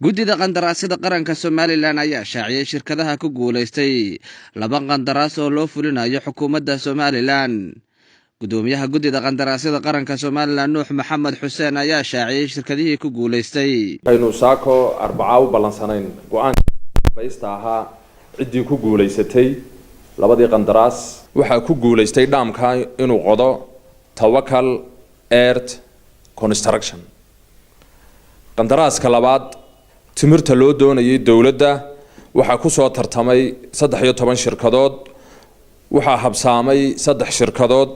guddida qandaraasada qaranka Somaliland ayaa shaaciyay shirkadaha ku guuleystay laba qandaraas oo loo fulinayo xukuumadda Somaliland. Gudoomiyaha guddida qandaraasada qaranka Somaliland Nuux Maxamed Xuseen ayaa shaaciyay shirkadihii ku guuleystay. aynu saako arbacaa u balansanayn go'aan baysta ahaa cidii ku guuleysatay labadii qandaraas waxa ku guuleystay dhaamka inuu qodo Tawakal Earth Construction. qandaraaska labaad timirta loo doonayay dawladda waxa ku soo tartamay 13 shirkadood waxa habsaamay 3 shirkadood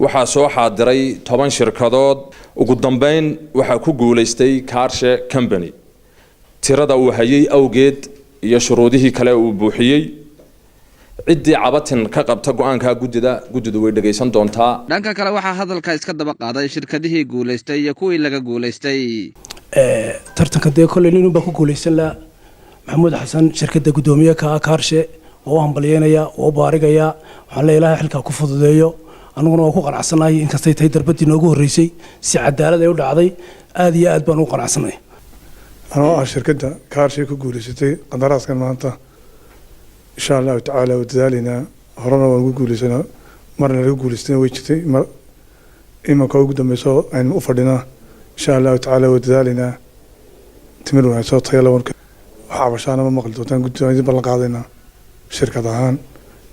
waxa soo xaadiray 10 shirkadood ugu dambeyn waxa ku guuleystay Kaarshe Company tirada uu hayay awgeed iyo shuruudihii kale uu buuxiyay cidii cabatin ka qabta go'aanka guddidu way dhageysan doontaa. dhanka kale waxa hadalka iska daba qaaday shirkadihii guuleystay iyo kuwii laga guuleystay. tartanka de kulay inuu ba ku guuleysan la Maxamuud Xasan shirkadda gudoomiyaha Kaarshe oo hambalyeynaya oo baarigaya waxaan leeyahay xilka ku fududeeyo anuguna waan ku qanacsanahay in kastay tahay darbadii noogu horeysay si cadaalad ay u dhacday aad iyo aad baan u qanacsanahay. أنا شركة كارشي كقوليستي قدراس كان مانتا إن شاء الله تعالى وتذالنا هرنا ونقوليسنا مرنا نقوليستنا ويشتي إما كوجد مسوا عن أفردنا إن شاء الله تعالى وتذالنا تمروا صوت خيال ورك وحبشنا ما مقلتوتان قلت عايز بلغ علينا شركة هان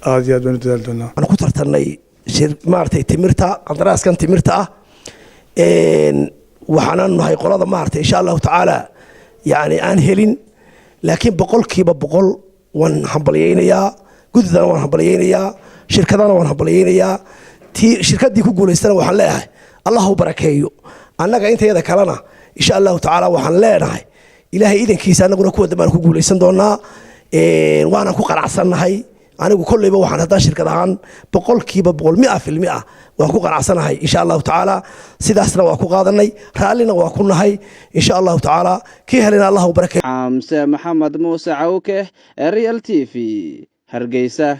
آديات بين تذالنا. أنا كنت أرتني مارتي تمرتا قدراس كان تمرتا وحنان هاي قرادة مارتي إن شاء الله تعالى يعني أن هلين لكن بقول كيبا بقول وان حبليينيا جدنا وان حبليينيا شركتنا وان حبليينيا تي شركة دي كقول استنا وحلاها الله بركيه أنا قاعد أنت هذا كلامنا إن شاء الله تعالى وحلاها إلهي إذا كيس أنا قلنا كود ما نقول استنا وانا كقر عصرنا هاي أنا كل يوم وحنا هذا شركة عن بقول كيبا بقول 100% وأكو قرعسنا هاي إن شاء الله تعالى سيداسنا وأكو قادناي رالنا وأكون هاي إن شاء الله تعالى كي هلنا الله وبركاته. حمزة محمد موسى عوكه ريال تي في هرقيسة.